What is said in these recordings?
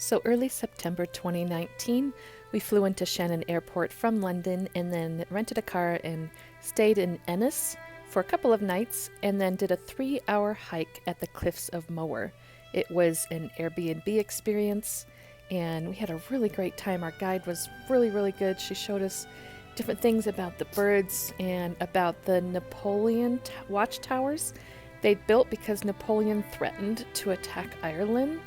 So early September 2019, we flew into Shannon Airport from London and then rented a car and stayed in Ennis for a couple of nights and then did a 3-hour hike at the cliffs of Moher. It was an Airbnb experience and we had a really great time. Our guide was really good. She showed us different things about the birds and about the Napoleon watchtowers they'd built because Napoleon threatened to attack Ireland.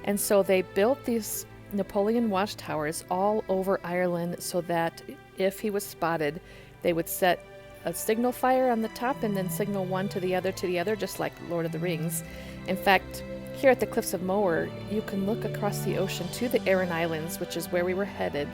And so they built these Napoleon watchtowers all over Ireland so that if he was spotted, they would set a signal fire on the top and then signal one to the other, just like Lord of the Rings. In fact, here at the Cliffs of Moher, you can look across the ocean to the Aran Islands, which is where we were headed,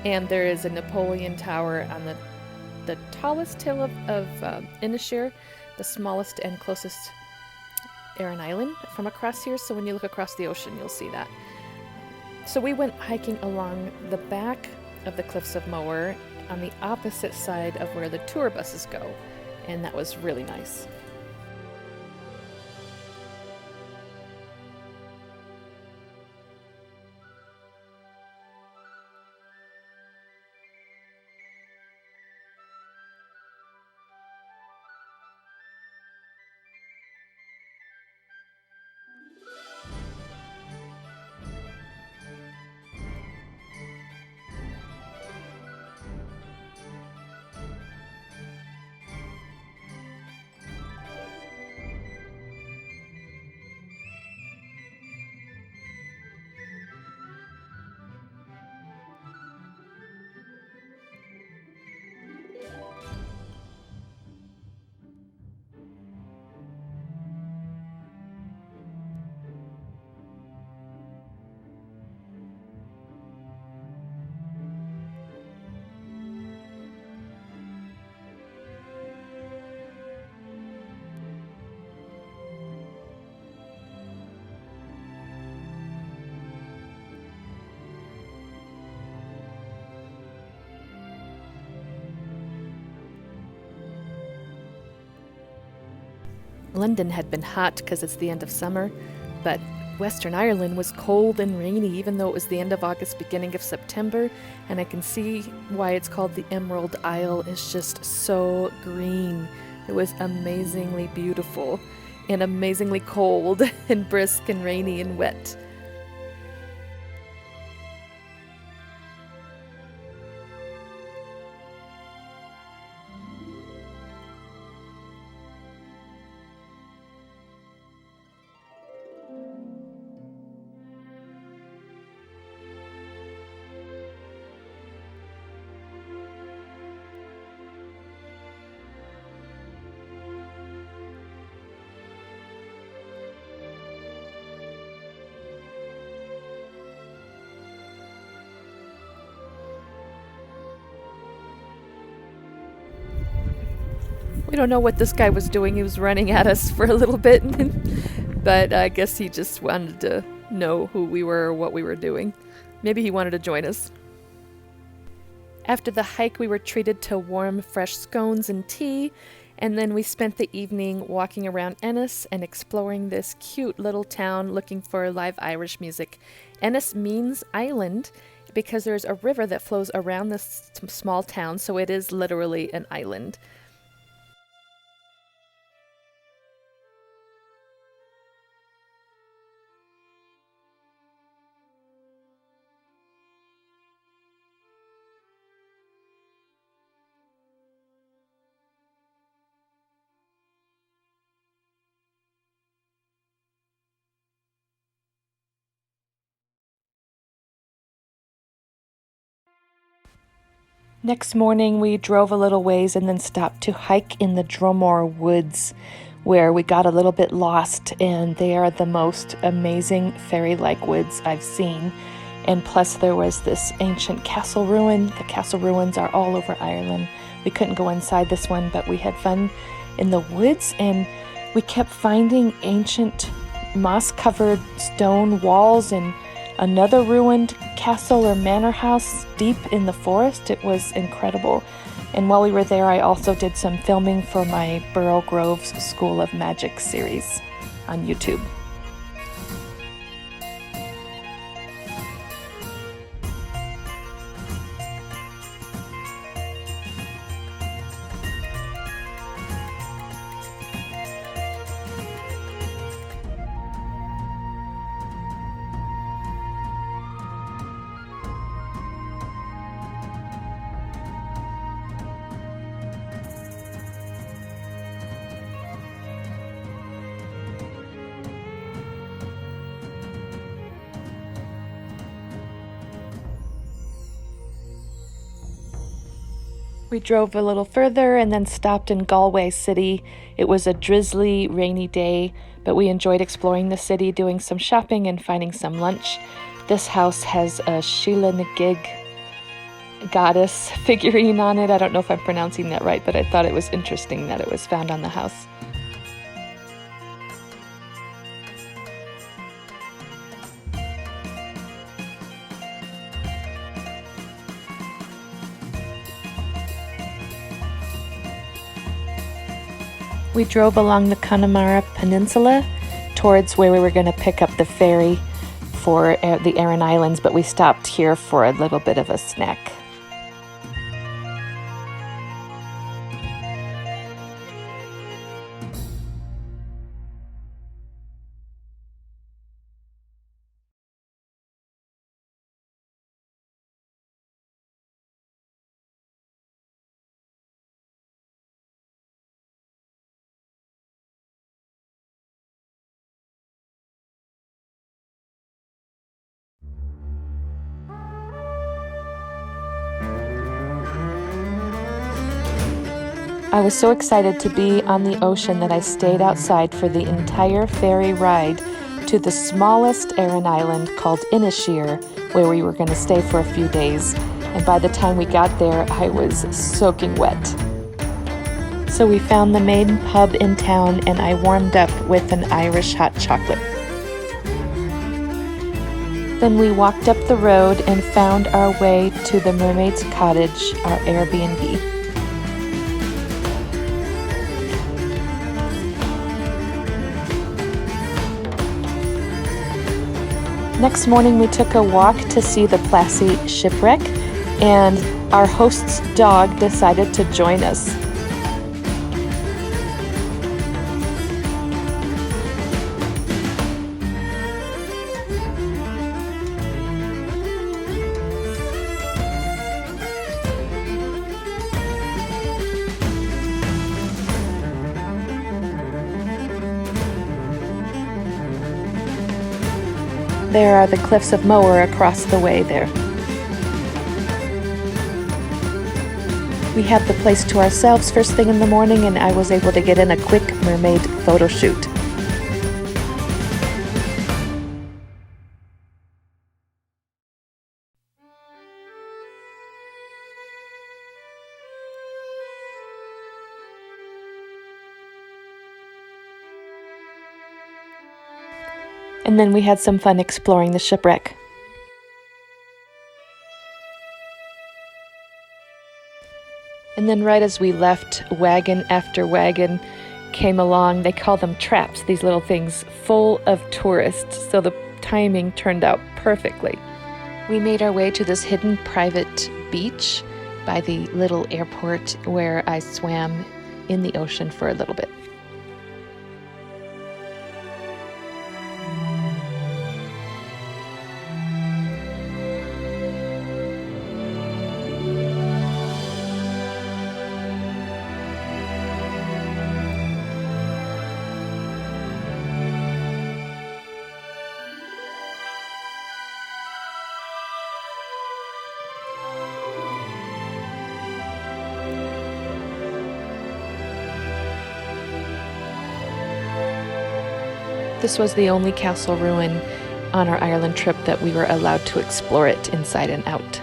and there is a Napoleon tower on the tallest hill of Innisfail, the smallest and closest Aran Island from across here. So when you look across the ocean, you'll see that. So we went hiking along the back of the Cliffs of Moher on the opposite side of where the tour buses go, and that was really nice. London had been hot because it's the end of summer, but Western Ireland was cold and rainy even though it was the end of August, beginning of September, and I can see why it's called the Emerald Isle. It's just so green. It was amazingly beautiful and amazingly cold and brisk and rainy and wet. We don't know what this guy was doing. He was running at us for a little bit, but I guess he just wanted to know who we were or what we were doing. Maybe he wanted to join us. After the hike, we were treated to warm, fresh scones and tea, and then we spent the evening walking around Ennis and exploring this cute little town looking for live Irish music. Ennis means island because there's a river that flows around this small town, so it is literally an island. Next morning, we drove a little ways and then stopped to hike in the Drummore Woods, where we got a little bit lost, and they are the most amazing fairy-like woods I've seen. And plus there was this ancient castle ruin. The castle ruins are all over Ireland. We couldn't go inside this one, but we had fun in the woods, and we kept finding ancient moss-covered stone walls and another ruined castle or manor house deep in the forest. It was incredible. And while we were there, I also did some filming for my Burrow Groves School of Magic series on YouTube. We drove a little further and then stopped in Galway City. It was a drizzly, rainy day, but we enjoyed exploring the city, doing some shopping and finding some lunch. This house has a Sheila na gig goddess figurine on it. I don't know if I'm pronouncing that right, but I thought it was interesting that it was found on the house. We drove along the Connemara Peninsula towards where we were going to pick up the ferry for the Aran Islands, but we stopped here for a little bit of a snack. I was so excited to be on the ocean that I stayed outside for the entire ferry ride to the smallest Aran island called Inisfail, where we were going to stay for a few days. And by the time we got there, I was soaking wet. So we found the main pub in town and I warmed up with an Irish hot chocolate. Then we walked up the road and found our way to the Mermaid's Cottage, our Airbnb. Next morning, we took a walk to see the Plassey shipwreck, and our host's dog decided to join us. There are the cliffs of Moher across the way there. We had the place to ourselves first thing in the morning, and I was able to get in a quick mermaid photo shoot. And then we had some fun exploring the shipwreck. And then right as we left, wagon after wagon came along. They call them traps, these little things, full of tourists, so the timing turned out perfectly. We made our way to this hidden private beach by the little airport where I swam in the ocean for a little bit. This was the only castle ruin on our Ireland trip that we were allowed to explore it inside and out.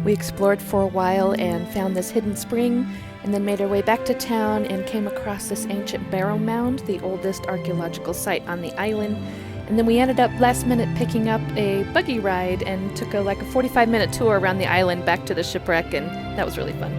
We explored for a while and found this hidden spring, and then made our way back to town and came across this ancient barrow mound, the oldest archaeological site on the island. And then we ended up last minute picking up a buggy ride and took a 45-minute tour around the island back to the shipwreck, and that was really fun.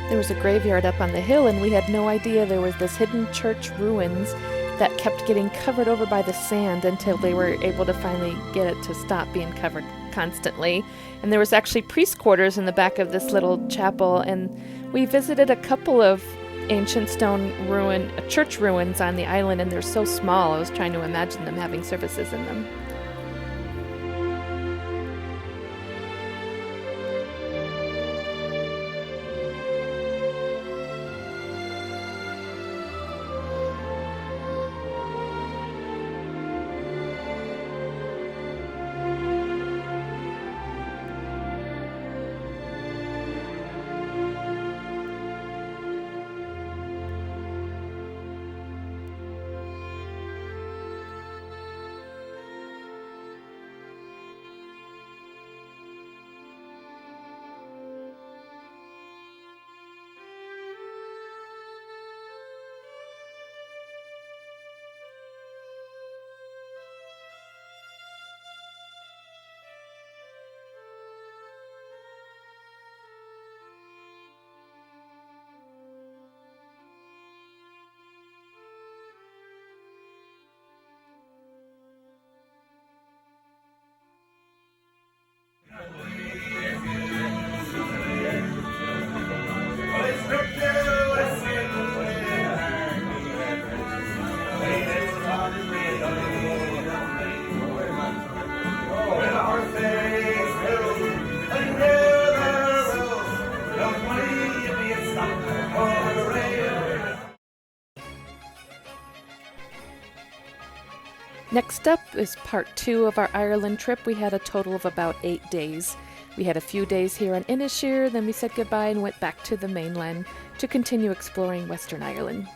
There was a graveyard up on the hill, and we had no idea there was this hidden church ruins that kept getting covered over by the sand until they were able to finally get it to stop being covered constantly. And there was actually priest quarters in the back of this little chapel, and we visited a couple of ancient stone church ruins on the island, and they're so small I was trying to imagine them having services in them. Next up is part 2 of our Ireland trip. We had a total of about 8 days. We had a few days here on Innisfail, then we said goodbye and went back to the mainland to continue exploring Western Ireland.